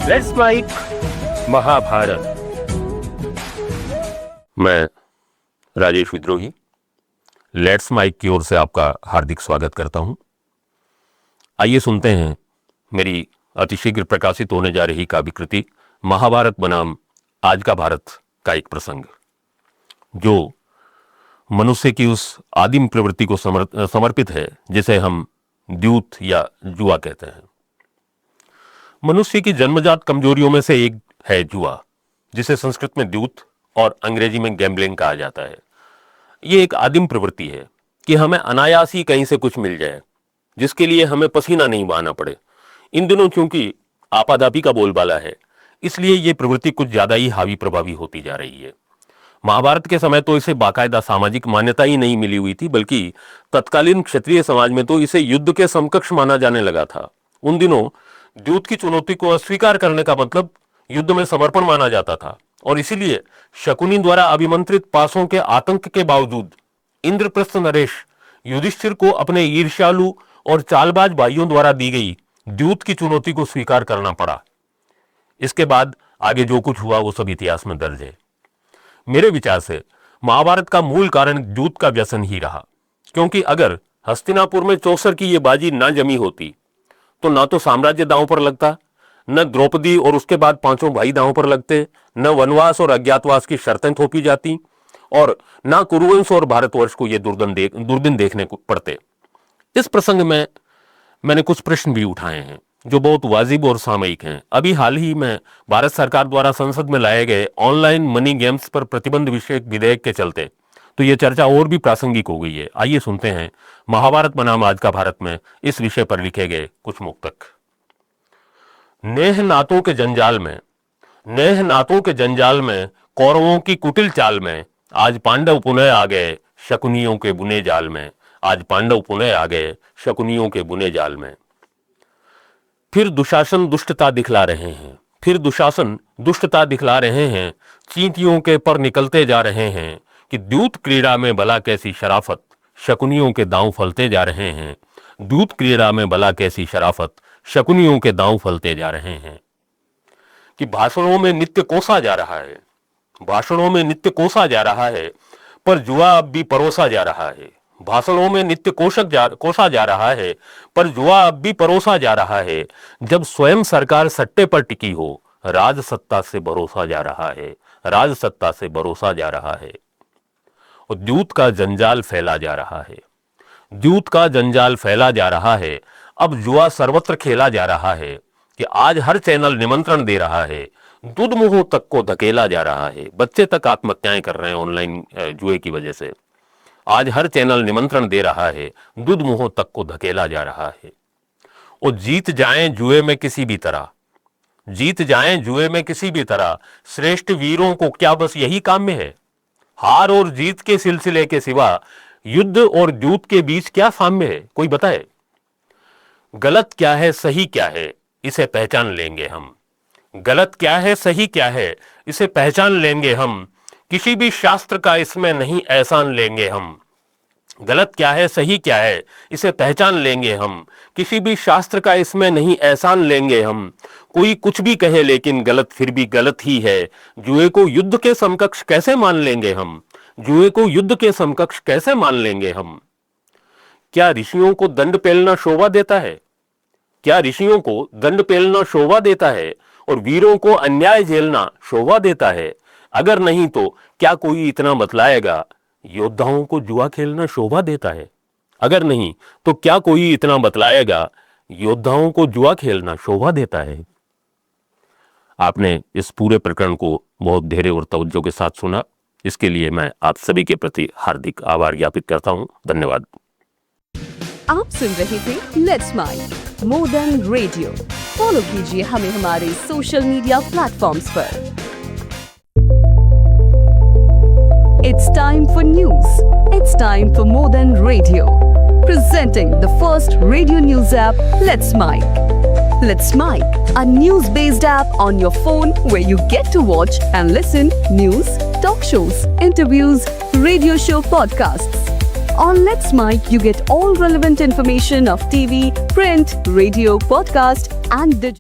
Let's mic Mahabharat. मैं राजेश विद्रोही let's mic की ओर से आपका हार्दिक स्वागत करता हूं। आइए सुनते हैं मेरी अतिशीघ्र प्रकाशित होने जा रही काव्य कृति महाभारत बनाम आज का भारत का एक प्रसंग, जो मनुष्य की उस आदिम प्रवृत्ति को समर्पित है जिसे हम द्यूत या जुआ कहते हैं। मनुष्य की जन्मजात कमजोरियों में से एक है जुआ, जिसे संस्कृत में द्यूत और अंग्रेजी में गैम्बलिंग कहा जाता है। ये एक आदिम प्रवृत्ति है कि हमें अनायास ही कहीं से कुछ मिल जाए, जिसके लिए हमें पसीना नहीं बहाना पड़े। इन दिनों चूंकि आपाधापी का बोलबाला है, इसलिए ये प्रवृत्ति कुछ ज्यादा ही हावी प्रभावी होती जा रही है। महाभारत के समय तो इसे बाकायदा सामाजिक मान्यता ही नहीं मिली हुई थी, बल्कि तत्कालीन क्षत्रिय समाज में तो इसे युद्ध के समकक्ष माना जाने लगा था। उन दिनों द्यूत की चुनौती को अस्वीकार करने का मतलब युद्ध में समर्पण माना जाता था, और इसीलिए शकुनी द्वारा अभिमंत्रित पासों के आतंक के बावजूद इंद्रप्रस्थ नरेश युधिष्ठिर को अपने ईर्ष्यालु और चालबाज भाइयों द्वारा दी गई द्यूत की चुनौती को स्वीकार करना पड़ा। इसके बाद आगे जो कुछ हुआ वो सब इतिहास में दर्ज है। मेरे विचार से महाभारत का मूल कारण द्यूत का व्यसन ही रहा, क्योंकि अगर हस्तिनापुर में चौसर की ये बाजी ना जमी होती तो ना तो साम्राज्य दांव पर लगता, न द्रौपदी और उसके बाद पांचों भाई दांव पर लगते, न वनवास और अज्ञातवास की शर्तें थोपी जाती, और ना कुरुवंश और भारतवर्ष को ये दुर्दिन देखने को पड़ते। इस प्रसंग में मैंने कुछ प्रश्न भी उठाए हैं जो बहुत वाजिब और सामयिक हैं। अभी हाल ही में भारत सरकार द्वारा संसद में लाए गए ऑनलाइन मनी गेम्स पर प्रतिबंध विषयक विधेयक के चलते तो ये चर्चा और भी प्रासंगिक हो गई है। आइए सुनते हैं महाभारत बनाम आज का भारत में इस विषय पर लिखे गए कुछ मुक्तक। नेह नातों के जंजाल में कौरवों की कुटिल चाल में आज पांडव पुनः आ गए शकुनियों के बुने जाल में। आज पांडव पुनः आ गए शकुनियों के बुने जाल में। फिर दुशासन दुष्टता दिखला रहे हैं, चींटियों के पर निकलते जा रहे हैं कि द्यूत क्रीड़ा में भला कैसी शराफत शकुनियों के दांव फलते जा रहे हैं। द्यूत क्रीड़ा में भला कैसी शराफत शकुनियों के दांव फलते जा रहे हैं। कि भाषणों में नित्य कोसा जा रहा है, पर जुआ अब भी परोसा जा रहा है। भाषणों में नित्य कोसा जा रहा है, पर जुआ अब भी परोसा जा रहा है। जब स्वयं सरकार सट्टे पर टिकी हो, राज सत्ता से भरोसा जा रहा है। और द्यूत का जंजाल फैला जा रहा है। अब जुआ सर्वत्र खेला जा रहा है कि आज हर चैनल निमंत्रण दे रहा है, दूध मुंह तक को धकेला जा रहा है। बच्चे तक आत्महत्याएं कर रहे हैं ऑनलाइन जुए की वजह से। आज हर चैनल निमंत्रण दे रहा है, दूध मुंह तक को धकेला जा रहा है। और जीत जाएं जुए में किसी भी तरह श्रेष्ठ वीरों को क्या बस यही काम में है? हार और जीत के सिलसिले के सिवा युद्ध और द्यूत के बीच क्या साम्य है? कोई बताए। गलत क्या है सही क्या है इसे पहचान लेंगे हम। गलत क्या है सही क्या है इसे पहचान लेंगे हम। किसी भी शास्त्र का इसमें नहीं एहसान लेंगे हम। गलत क्या है सही क्या है इसे पहचान लेंगे हम। किसी भी शास्त्र का इसमें नहीं एहसान लेंगे हम। कोई कुछ भी कहे लेकिन गलत फिर भी गलत ही है। जुए को युद्ध के समकक्ष कैसे मान लेंगे हम? क्या ऋषियों को दंड पेलना शोभा देता है? और वीरों को अन्याय झेलना शोभा देता है? अगर नहीं तो क्या कोई इतना बतलाएगा योद्धाओं को जुआ खेलना शोभा देता है? अगर नहीं तो क्या कोई इतना बतलाएगा योद्धाओं को जुआ खेलना शोभा देता है? आपने इस पूरे प्रकरण को बहुत धैर्य और तवज्जो के साथ सुना, इसके लिए मैं आप सभी के प्रति हार्दिक आभार ज्ञापित करता हूं। धन्यवाद। आप सुन रहे थे let's mic more than radio. Follow कीजिए हमें हमारे सोशल मीडिया प्लेटफॉर्म्स पर। It's time for news. It's time for More Than Radio. Presenting the first radio news app, Let's Mic. Let's Mic, a news-based app on your phone where you get to watch and listen news, talk shows, interviews, radio show podcasts. On Let's Mic, you get all relevant information of TV, print, radio, podcast, and digital.